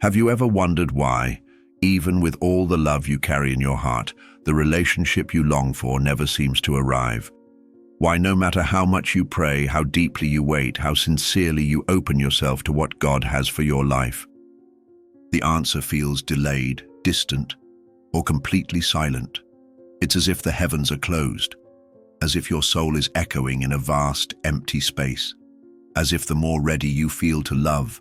Have you ever wondered why, even with all the love you carry in your heart, the relationship you long for never seems to arrive? Why, no matter how much you pray, how deeply you wait, how sincerely you open yourself to what God has for your life, the answer feels delayed, distant, or completely silent. It's as if the heavens are closed, as if your soul is echoing in a vast, empty space, as if the more ready you feel to love,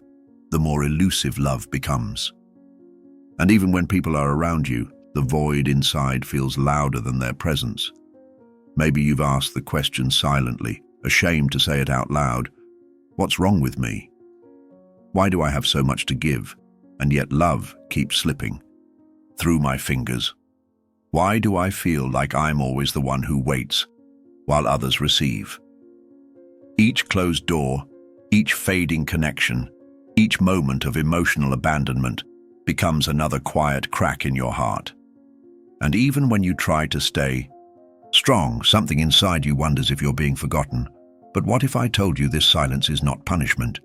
the more elusive love becomes. And even when people are around you, the void inside feels louder than their presence. Maybe you've asked the question silently, ashamed to say it out loud. What's wrong with me? Why do I have so much to give, and yet love keeps slipping through my fingers? Why do I feel like I'm always the one who waits, while others receive? Each closed door, each fading connection, each moment of emotional abandonment becomes another quiet crack in your heart. And even when you try to stay strong, something inside you wonders if you're being forgotten. But what if I told you this silence is not punishment?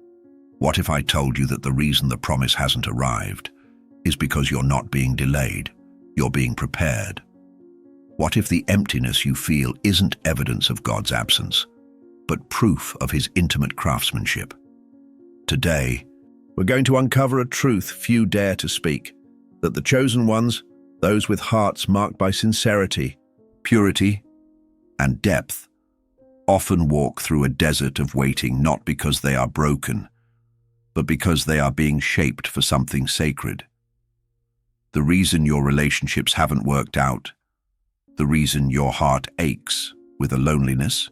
What if I told you that the reason the promise hasn't arrived is because you're not being delayed, you're being prepared? What if the emptiness you feel isn't evidence of God's absence, but proof of His intimate craftsmanship? Today, we're going to uncover a truth few dare to speak, that the chosen ones, those with hearts marked by sincerity, purity, and depth, often walk through a desert of waiting not because they are broken, but because they are being shaped for something sacred. The reason your relationships haven't worked out, the reason your heart aches with a loneliness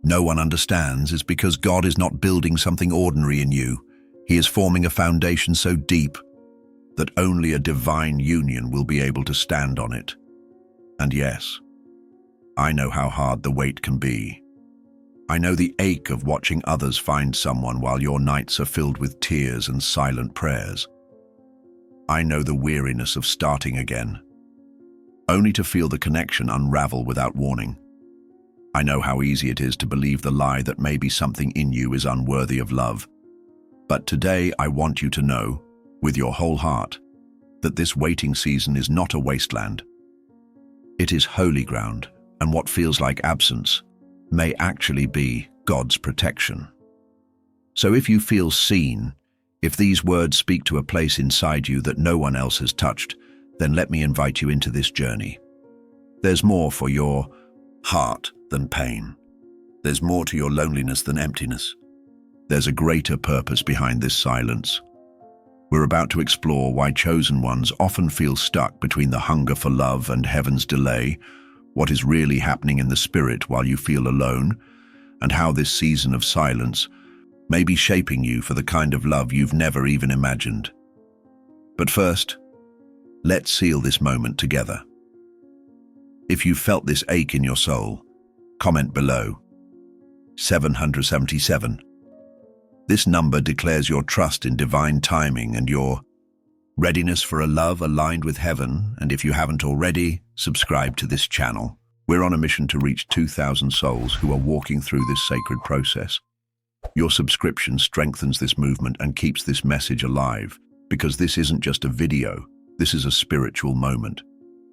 no one understands, is because God is not building something ordinary in you. He is forming a foundation so deep that only a divine union will be able to stand on it. And yes, I know how hard the wait can be. I know the ache of watching others find someone while your nights are filled with tears and silent prayers. I know the weariness of starting again, only to feel the connection unravel without warning. I know how easy it is to believe the lie that maybe something in you is unworthy of love. But today I want you to know, with your whole heart, that this waiting season is not a wasteland. It is holy ground, and what feels like absence may actually be God's protection. So if you feel seen, if these words speak to a place inside you that no one else has touched, then let me invite you into this journey. There's more for your heart than pain. There's more to your loneliness than emptiness. There's a greater purpose behind this silence. We're about to explore why chosen ones often feel stuck between the hunger for love and heaven's delay, what is really happening in the spirit while you feel alone, and how this season of silence may be shaping you for the kind of love you've never even imagined. But first, let's seal this moment together. If you felt this ache in your soul, comment below. 777. This number declares your trust in divine timing and your readiness for a love aligned with heaven. And if you haven't already, subscribe to this channel. We're on a mission to reach 2,000 souls who are walking through this sacred process. Your subscription strengthens this movement and keeps this message alive, because this isn't just a video, this is a spiritual moment.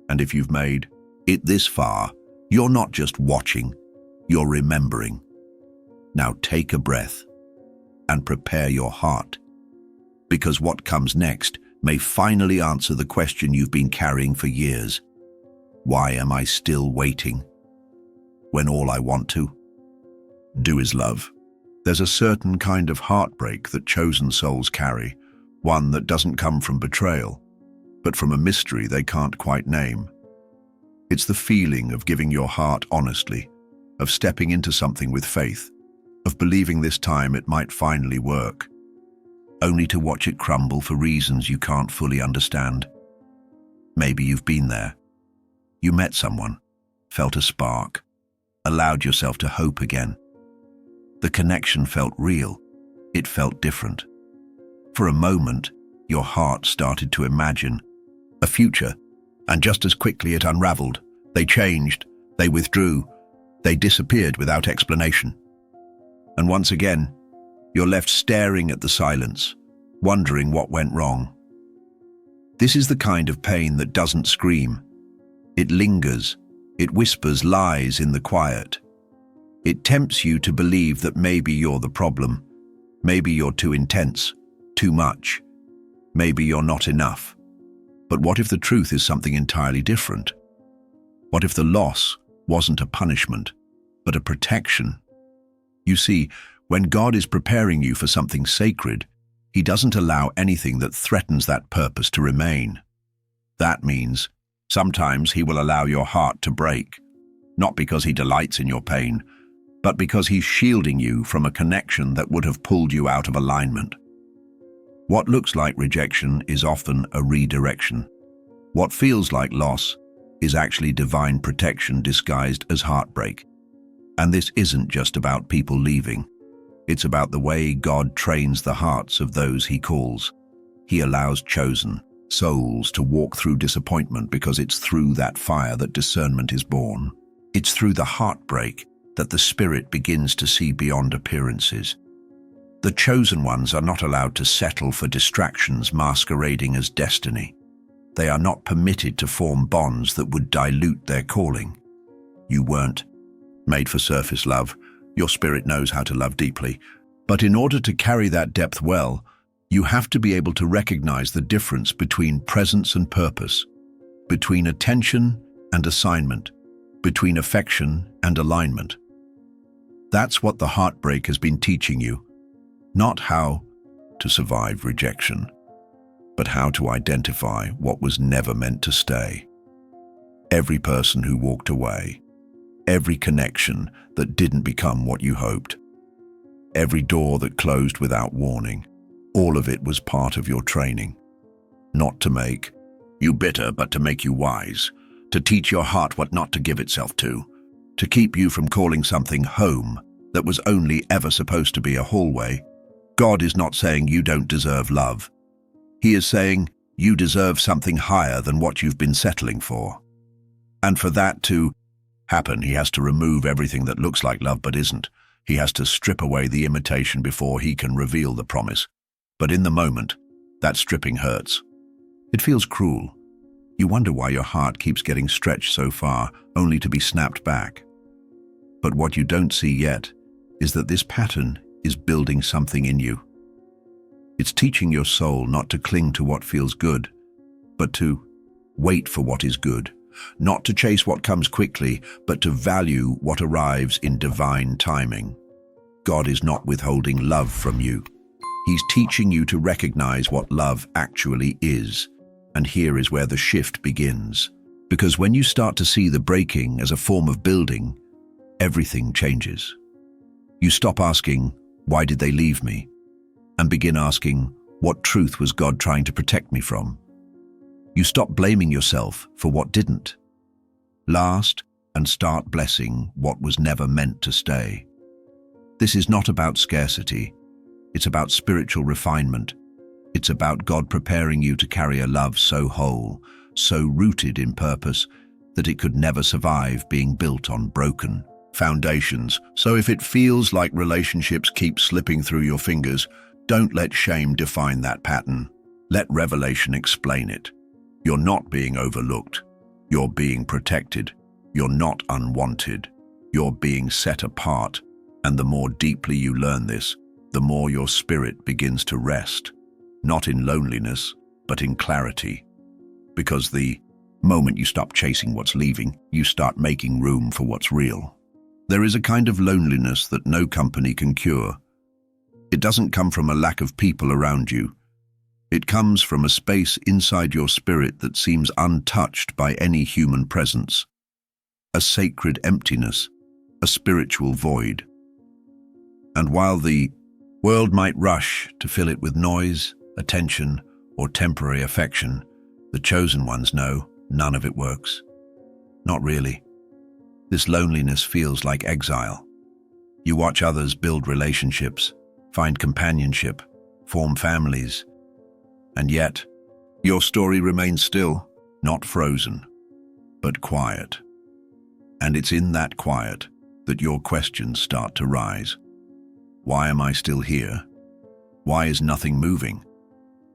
And if you've made it this far, you're not just watching, you're remembering. Now take a breath and prepare your heart, because what comes next may finally answer the question you've been carrying for years. Why am I still waiting when all I want to do is love? There's a certain kind of heartbreak that chosen souls carry, one that doesn't come from betrayal, but from a mystery they can't quite name. It's the feeling of giving your heart honestly, of stepping into something with faith, of believing this time it might finally work, only to watch it crumble for reasons you can't fully understand. Maybe you've been there. You met someone, felt a spark, allowed yourself to hope again. The connection felt real. It felt different. For a moment, your heart started to imagine a future, and just as quickly it unraveled. They changed, they withdrew, they disappeared without explanation. And once again, you're left staring at the silence, wondering what went wrong. This is the kind of pain that doesn't scream. It lingers. It whispers lies in the quiet. It tempts you to believe that maybe you're the problem. Maybe you're too intense, too much. Maybe you're not enough. But what if the truth is something entirely different? What if the loss wasn't a punishment, but a protection? You see, when God is preparing you for something sacred, He doesn't allow anything that threatens that purpose to remain. That means sometimes He will allow your heart to break, not because He delights in your pain, but because He's shielding you from a connection that would have pulled you out of alignment. What looks like rejection is often a redirection. What feels like loss is actually divine protection disguised as heartbreak. And this isn't just about people leaving. It's about the way God trains the hearts of those He calls. He allows chosen souls to walk through disappointment because it's through that fire that discernment is born. It's through the heartbreak that the Spirit begins to see beyond appearances. The chosen ones are not allowed to settle for distractions masquerading as destiny. They are not permitted to form bonds that would dilute their calling. You weren't made for surface love. Your spirit knows how to love deeply. But in order to carry that depth well, you have to be able to recognize the difference between presence and purpose, between attention and assignment, between affection and alignment. That's what the heartbreak has been teaching you. Not how to survive rejection, but how to identify what was never meant to stay. Every person who walked away, every connection that didn't become what you hoped, every door that closed without warning, all of it was part of your training. Not to make you bitter, but to make you wise, to teach your heart what not to give itself to keep you from calling something home that was only ever supposed to be a hallway. God is not saying you don't deserve love. He is saying you deserve something higher than what you've been settling for. And for that to happen, He has to remove everything that looks like love but isn't. He has to strip away the imitation before He can reveal the promise. But in the moment, that stripping hurts. It feels cruel. You wonder why your heart keeps getting stretched so far, only to be snapped back. But what you don't see yet is that this pattern is building something in you. It's teaching your soul not to cling to what feels good, but to wait for what is good, not to chase what comes quickly, but to value what arrives in divine timing. God is not withholding love from you. He's teaching you to recognize what love actually is. And here is where the shift begins. Because when you start to see the breaking as a form of building, everything changes. You stop asking, "Why did they leave me?" and begin asking, "What truth was God trying to protect me from?" You stop blaming yourself for what didn't last and start blessing what was never meant to stay. This is not about scarcity. It's about spiritual refinement. It's about God preparing you to carry a love so whole, so rooted in purpose, that it could never survive being built on broken foundations. So if it feels like relationships keep slipping through your fingers, don't let shame define that pattern. Let revelation explain it. You're not being overlooked. You're being protected. You're not unwanted. You're being set apart. And the more deeply you learn this, the more your spirit begins to rest, not in loneliness, but in clarity. Because the moment you stop chasing what's leaving, you start making room for what's real. There is a kind of loneliness that no company can cure. It doesn't come from a lack of people around you. It comes from a space inside your spirit that seems untouched by any human presence. A sacred emptiness, a spiritual void. And while the world might rush to fill it with noise, attention, or temporary affection, the chosen ones know none of it works. Not really. This loneliness feels like exile. You watch others build relationships, find companionship, form families, and yet your story remains still, not frozen, but quiet. And it's in that quiet that your questions start to rise. Why am I still here? Why is nothing moving?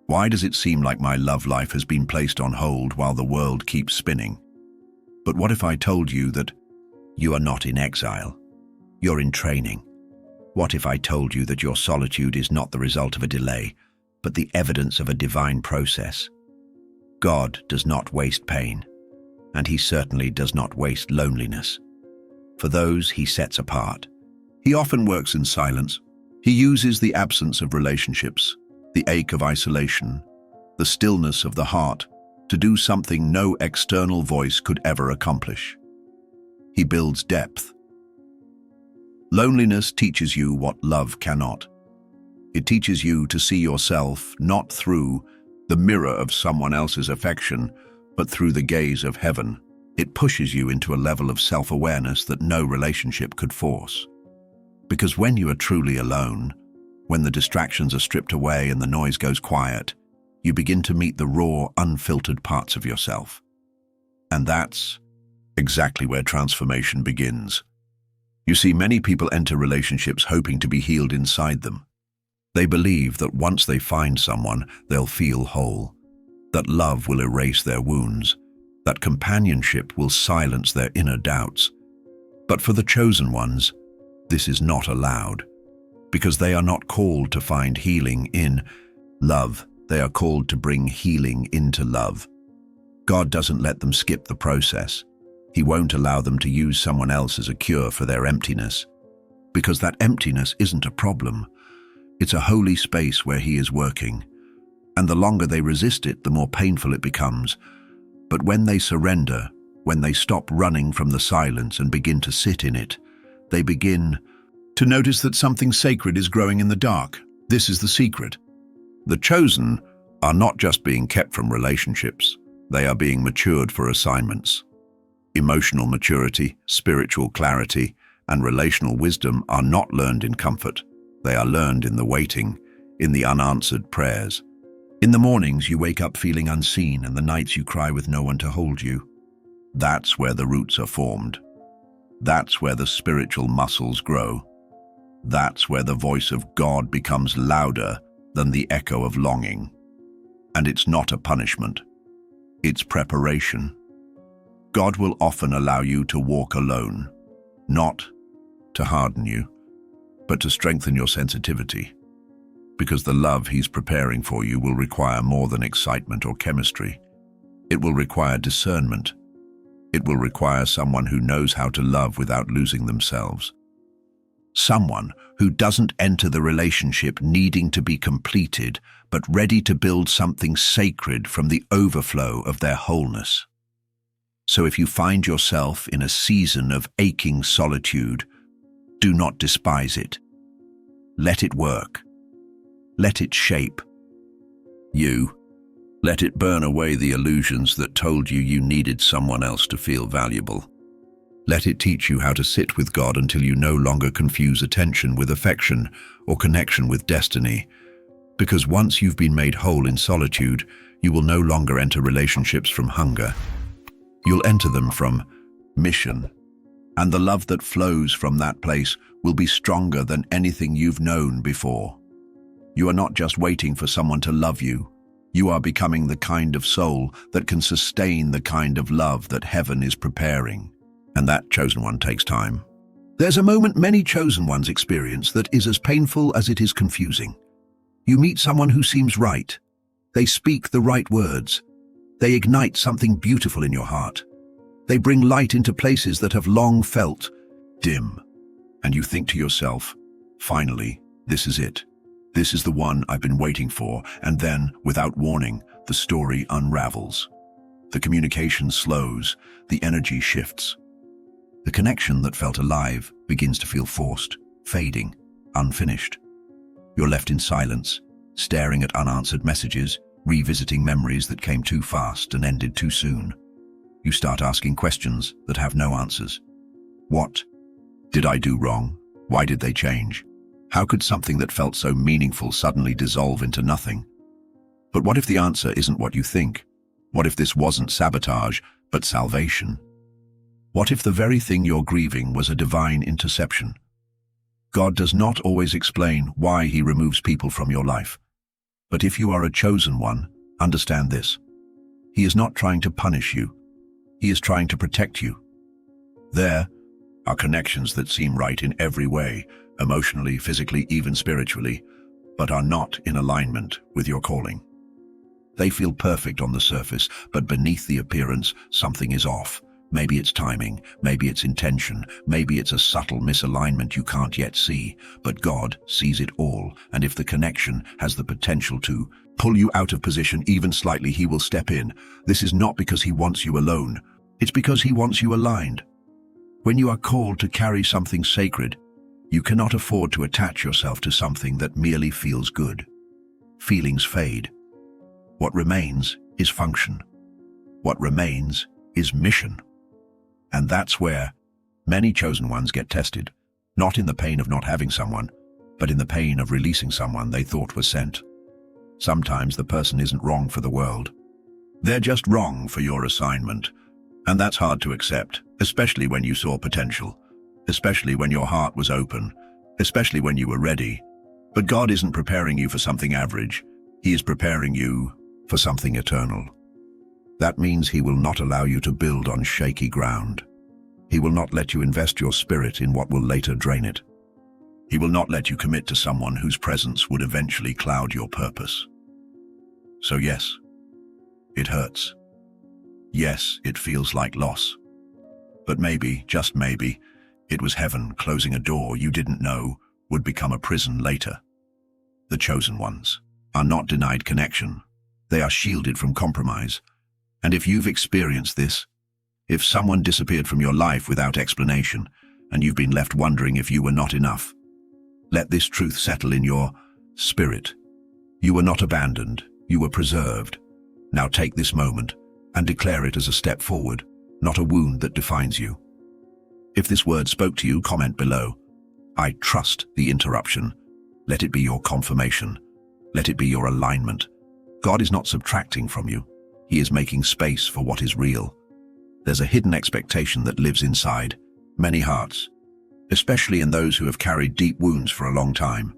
Why does it seem like my love life has been placed on hold while the world keeps spinning? But what if I told you that you are not in exile? You're in training. What if I told you that your solitude is not the result of a delay, but the evidence of a divine process? God does not waste pain, and he certainly does not waste loneliness. For those he sets apart, he often works in silence. He uses the absence of relationships, the ache of isolation, the stillness of the heart, to do something no external voice could ever accomplish. He builds depth. Loneliness teaches you what love cannot. It teaches you to see yourself not through the mirror of someone else's affection, but through the gaze of heaven. It pushes you into a level of self-awareness that no relationship could force. Because when you are truly alone, when the distractions are stripped away and the noise goes quiet, you begin to meet the raw, unfiltered parts of yourself. And that's exactly where transformation begins. You see, many people enter relationships hoping to be healed inside them. They believe that once they find someone, they'll feel whole, that love will erase their wounds, that companionship will silence their inner doubts. But for the chosen ones, this is not allowed, because they are not called to find healing in love. They are called to bring healing into love. God doesn't let them skip the process. He won't allow them to use someone else as a cure for their emptiness, because that emptiness isn't a problem. It's a holy space where he is working, and the longer they resist it, the more painful it becomes. But when they surrender, when they stop running from the silence and begin to sit in it, they begin to notice that something sacred is growing in the dark. This is the secret. The chosen are not just being kept from relationships, they are being matured for assignments. Emotional maturity, spiritual clarity, and relational wisdom are not learned in comfort. They are learned in the waiting, in the unanswered prayers. In the mornings you wake up feeling unseen, and the nights you cry with no one to hold you. That's where the roots are formed. That's where the spiritual muscles grow. That's where the voice of God becomes louder than the echo of longing. And it's not a punishment. It's preparation. God will often allow you to walk alone, not to harden you, but to strengthen your sensitivity. Because the love he's preparing for you will require more than excitement or chemistry. It will require discernment. It will require someone who knows how to love without losing themselves. Someone who doesn't enter the relationship needing to be completed, but ready to build something sacred from the overflow of their wholeness. So if you find yourself in a season of aching solitude, do not despise it. Let it work. Let it shape you. Let it burn away the illusions that told you you needed someone else to feel valuable. Let it teach you how to sit with God until you no longer confuse attention with affection or connection with destiny. Because once you've been made whole in solitude, you will no longer enter relationships from hunger. You'll enter them from mission. And the love that flows from that place will be stronger than anything you've known before. You are not just waiting for someone to love you. You are becoming the kind of soul that can sustain the kind of love that heaven is preparing. And that chosen one takes time. There's a moment many chosen ones experience that is as painful as it is confusing. You meet someone who seems right. They speak the right words. They ignite something beautiful in your heart. They bring light into places that have long felt dim. And you think to yourself, finally, this is it. This is the one I've been waiting for. And then, without warning, the story unravels. The communication slows, the energy shifts. The connection that felt alive begins to feel forced, fading, unfinished. You're left in silence, staring at unanswered messages, revisiting memories that came too fast and ended too soon. You start asking questions that have no answers. What did I do wrong? Why did they change? How could something that felt so meaningful suddenly dissolve into nothing? But what if the answer isn't what you think? What if this wasn't sabotage, but salvation? What if the very thing you're grieving was a divine interception? God does not always explain why he removes people from your life, But if you are a chosen one, understand this. He is not trying to punish you. He is trying to protect you. There are connections that seem right in every way, emotionally, physically, even spiritually, but are not in alignment with your calling. They feel perfect on the surface, but beneath the appearance, something is off. Maybe it's timing, maybe it's intention, maybe it's a subtle misalignment you can't yet see, but God sees it all, and if the connection has the potential to pull you out of position even slightly, He will step in. This is not because He wants you alone. It's because He wants you aligned. When you are called to carry something sacred, you cannot afford to attach yourself to something that merely feels good. Feelings fade. What remains is function. What remains is mission. And that's where many chosen ones get tested, not in the pain of not having someone, but in the pain of releasing someone they thought was sent. Sometimes the person isn't wrong for the world. They're just wrong for your assignment. And that's hard to accept, especially when you saw potential, especially when your heart was open, especially when you were ready. But God isn't preparing you for something average. He is preparing you for something eternal. That means He will not allow you to build on shaky ground. He will not let you invest your spirit in what will later drain it. He will not let you commit to someone whose presence would eventually cloud your purpose. So yes, it hurts. Yes, it feels like loss. But maybe, just maybe, it was heaven closing a door you didn't know would become a prison later. The chosen ones are not denied connection. They are shielded from compromise. And if you've experienced this, if someone disappeared from your life without explanation, and you've been left wondering if you were not enough, let this truth settle in your spirit. You were not abandoned, you were preserved. Now take this moment and declare it as a step forward, not a wound that defines you. If this word spoke to you, comment below. I trust the interruption. Let it be your confirmation. Let it be your alignment. God is not subtracting from you. He is making space for what is real. There's a hidden expectation that lives inside many hearts, especially in those who have carried deep wounds for a long time.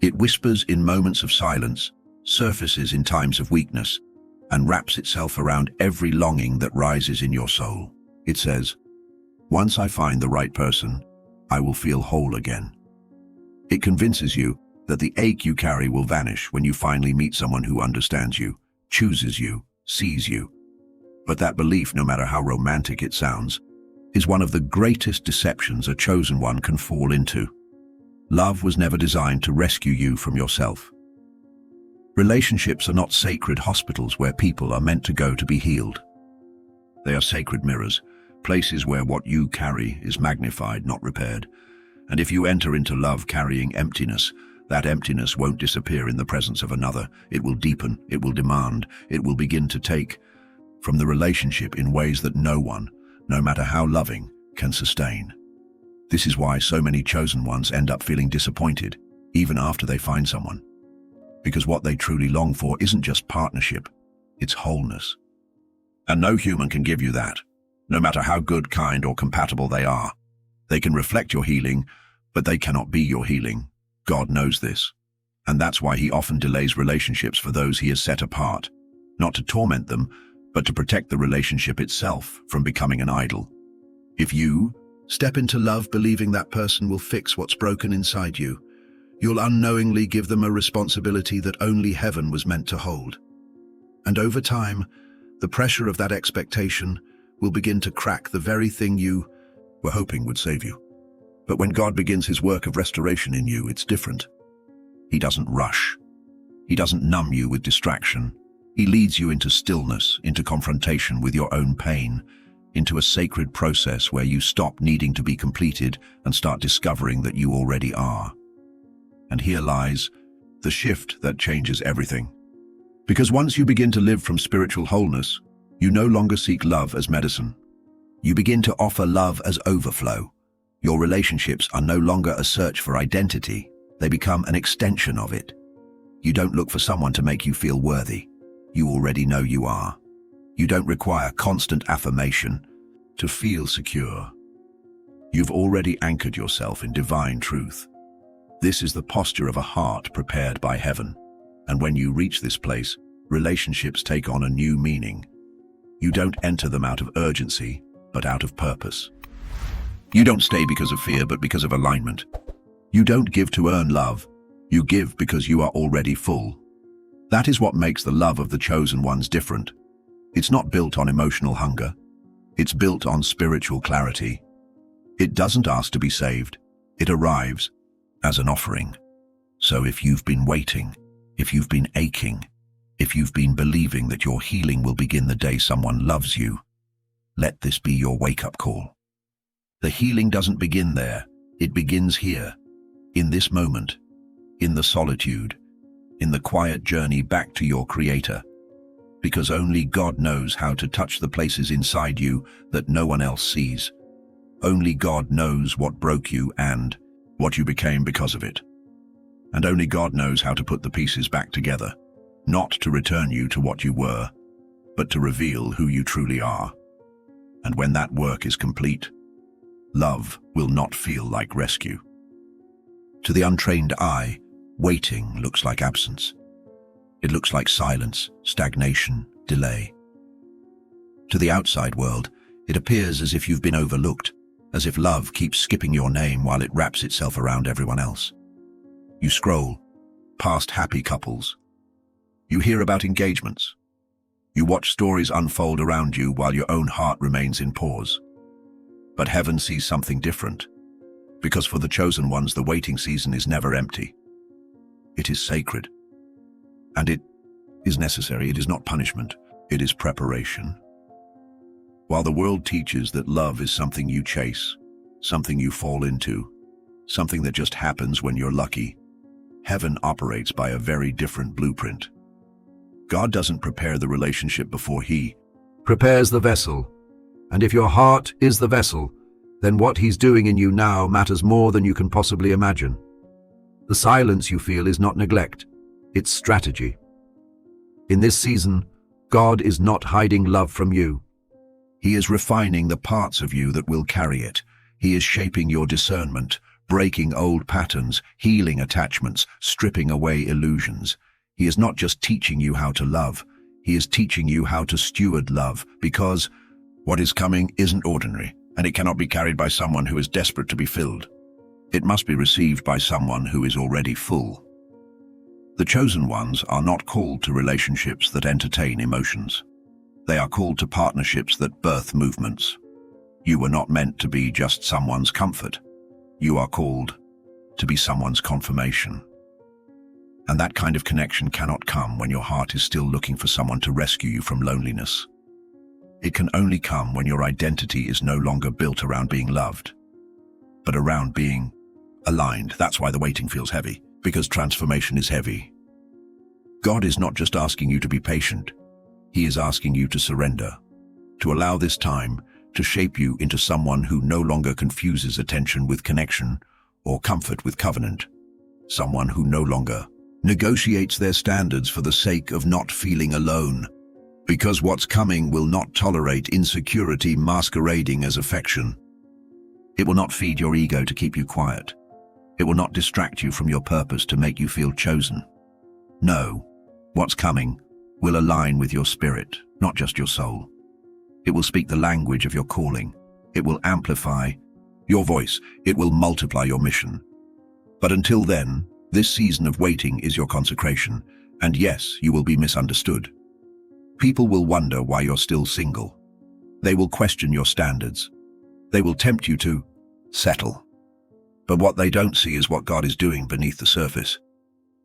It whispers in moments of silence, surfaces in times of weakness, and wraps itself around every longing that rises in your soul. It says, "Once I find the right person, I will feel whole again." It convinces you that the ache you carry will vanish when you finally meet someone who understands you, chooses you, sees you. But that belief, no matter how romantic it sounds, is one of the greatest deceptions a chosen one can fall into. Love was never designed to rescue you from yourself. Relationships are not sacred hospitals where people are meant to go to be healed. They are sacred mirrors, places where what you carry is magnified, not repaired. And if you enter into love carrying emptiness, that emptiness won't disappear in the presence of another. It will deepen, it will demand, it will begin to take from the relationship in ways that no one, no matter how loving, can sustain. This is why so many chosen ones end up feeling disappointed, even after they find someone. Because what they truly long for isn't just partnership, it's wholeness. And no human can give you that, no matter how good, kind, or compatible they are. They can reflect your healing, but they cannot be your healing. God knows this. And that's why He often delays relationships for those He has set apart, not to torment them, but to protect the relationship itself from becoming an idol. If you step into love believing that person will fix what's broken inside you, you'll unknowingly give them a responsibility that only heaven was meant to hold. And over time, the pressure of that expectation will begin to crack the very thing you were hoping would save you. But when God begins His work of restoration in you, it's different. He doesn't rush. He doesn't numb you with distraction. He leads you into stillness, into confrontation with your own pain, into a sacred process where you stop needing to be completed and start discovering that you already are. And here lies the shift that changes everything. Because once you begin to live from spiritual wholeness, you no longer seek love as medicine. You begin to offer love as overflow. Your relationships are no longer a search for identity. They become an extension of it. You don't look for someone to make you feel worthy. You already know you are. You don't require constant affirmation to feel secure. You've already anchored yourself in divine truth. This is the posture of a heart prepared by heaven. And when you reach this place, relationships take on a new meaning. You don't enter them out of urgency, but out of purpose. You don't stay because of fear, but because of alignment. You don't give to earn love. You give because you are already full. That is what makes the love of the chosen ones different. It's not built on emotional hunger. It's built on spiritual clarity. It doesn't ask to be saved. It arrives as an offering. So if you've been waiting, if you've been aching, if you've been believing that your healing will begin the day someone loves you, let this be your wake-up call. The healing doesn't begin there. It begins here, in this moment, in the solitude, in the quiet journey back to your Creator. Because only God knows how to touch the places inside you that no one else sees. Only God knows what broke you and what you became because of it. And only God knows how to put the pieces back together, not to return you to what you were, but to reveal who you truly are. And when that work is complete, love will not feel like rescue. To the untrained eye, waiting looks like absence. It looks like silence, stagnation, delay. To the outside world, it appears as if you've been overlooked, as if love keeps skipping your name while it wraps itself around everyone else. You scroll past happy couples. You hear about engagements. You watch stories unfold around you while your own heart remains in pause. But heaven sees something different, because for the chosen ones, the waiting season is never empty. It is sacred. And it is necessary. It is not punishment. It is preparation. While the world teaches that love is something you chase, something you fall into, something that just happens when you're lucky, heaven operates by a very different blueprint. God doesn't prepare the relationship before He prepares the vessel. And if your heart is the vessel, then what He's doing in you now matters more than you can possibly imagine. The silence you feel is not neglect, it's strategy. In this season, God is not hiding love from you. He is refining the parts of you that will carry it. He is shaping your discernment, breaking old patterns, healing attachments, stripping away illusions. He is not just teaching you how to love, He is teaching you how to steward love, because what is coming isn't ordinary, and it cannot be carried by someone who is desperate to be filled. It must be received by someone who is already full. The chosen ones are not called to relationships that entertain emotions. They are called to partnerships that birth movements. You were not meant to be just someone's comfort. You are called to be someone's confirmation. And that kind of connection cannot come when your heart is still looking for someone to rescue you from loneliness. It can only come when your identity is no longer built around being loved, but around being aligned. That's why the waiting feels heavy, because transformation is heavy. God is not just asking you to be patient. He is asking you to surrender, to allow this time to shape you into someone who no longer confuses attention with connection or comfort with covenant. Someone who no longer negotiates their standards for the sake of not feeling alone. Because what's coming will not tolerate insecurity masquerading as affection. It will not feed your ego to keep you quiet. It will not distract you from your purpose to make you feel chosen. No, what's coming will align with your spirit, not just your soul. It will speak the language of your calling. It will amplify your voice. It will multiply your mission. But until then, this season of waiting is your consecration, and yes, you will be misunderstood. People will wonder why you're still single. They will question your standards. They will tempt you to settle. But what they don't see is what God is doing beneath the surface.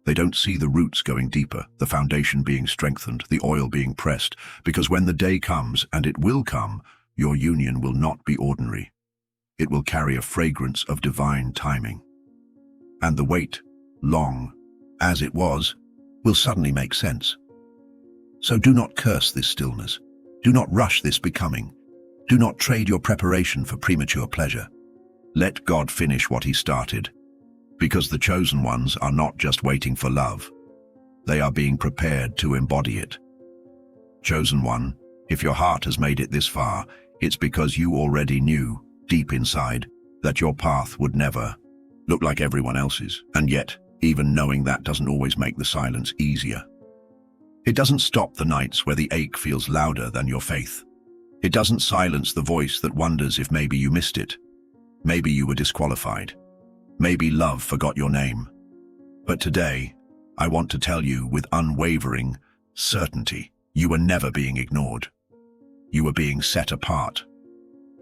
They don't see the roots going deeper, the foundation being strengthened, the oil being pressed, because when the day comes, and it will come, your union will not be ordinary. It will carry a fragrance of divine timing. And the wait, long as it was, will suddenly make sense. So do not curse this stillness. Do not rush this becoming. Do not trade your preparation for premature pleasure. Let God finish what He started, because the chosen ones are not just waiting for love. They are being prepared to embody it. Chosen one, if your heart has made it this far, it's because you already knew, deep inside, that your path would never look like everyone else's. And yet, even knowing that doesn't always make the silence easier. It doesn't stop the nights where the ache feels louder than your faith. It doesn't silence the voice that wonders if maybe you missed it. Maybe you were disqualified. Maybe love forgot your name. But today, I want to tell you with unwavering certainty, you were never being ignored. You were being set apart.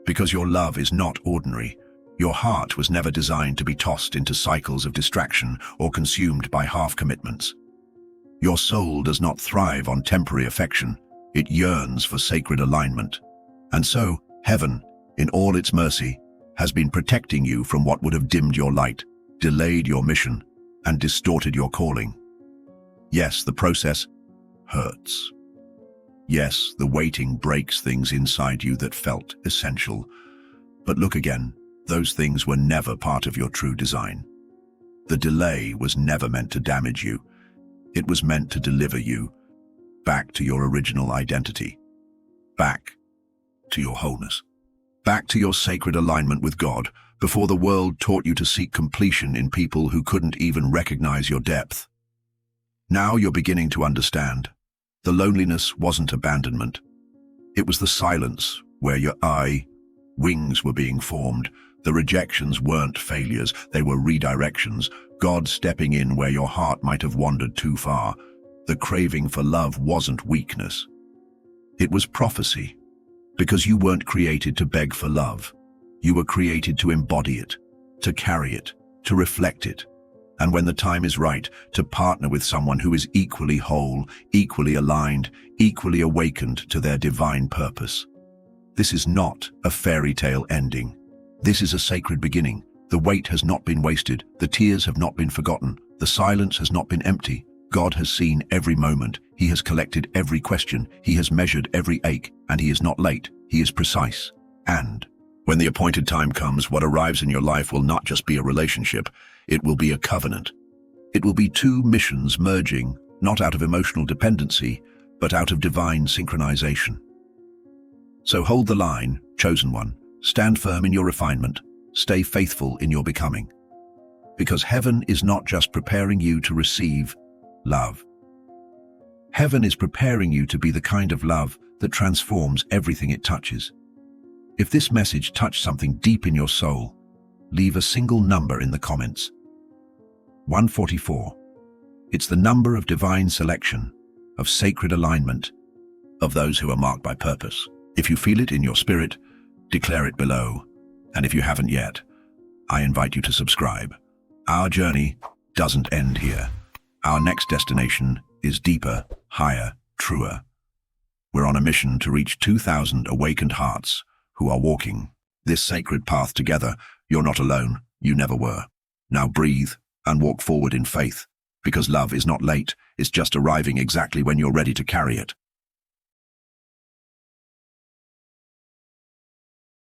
Because your love is not ordinary. Your heart was never designed to be tossed into cycles of distraction or consumed by half-commitments. Your soul does not thrive on temporary affection. It yearns for sacred alignment. And so, heaven, in all its mercy, has been protecting you from what would have dimmed your light, delayed your mission, and distorted your calling. Yes, the process hurts. Yes, the waiting breaks things inside you that felt essential. But look again, those things were never part of your true design. The delay was never meant to damage you. It was meant to deliver you back to your original identity, back to your wholeness, back to your sacred alignment with God, before the world taught you to seek completion in people who couldn't even recognize your depth. Now you're beginning to understand. The loneliness wasn't abandonment. It was the silence where your wings were being formed. The rejections weren't failures, they were redirections. God stepping in where your heart might have wandered too far. The craving for love wasn't weakness. It was prophecy. Because you weren't created to beg for love. You were created to embody it, to carry it, to reflect it. And when the time is right, to partner with someone who is equally whole, equally aligned, equally awakened to their divine purpose. This is not a fairy tale ending. This is a sacred beginning. The wait has not been wasted. The tears have not been forgotten. The silence has not been empty. God has seen every moment. He has collected every question. He has measured every ache, and he is not late. He is precise. And when the appointed time comes, what arrives in your life will not just be a relationship. It will be a covenant. It will be two missions merging, not out of emotional dependency, but out of divine synchronization. So hold the line, chosen one. Stand firm in your refinement. Stay faithful in your becoming. Because heaven is not just preparing you to receive love. Heaven is preparing you to be the kind of love that transforms everything it touches. If this message touched something deep in your soul, leave a single number in the comments. 144. It's the number of divine selection, of sacred alignment, of those who are marked by purpose. If you feel it in your spirit, declare it below. And if you haven't yet, I invite you to subscribe. Our journey doesn't end here. Our next destination is deeper, higher, truer. We're on a mission to reach 2,000 awakened hearts who are walking this sacred path together. You're not alone. You never were. Now breathe and walk forward in faith, because love is not late. It's just arriving exactly when you're ready to carry it.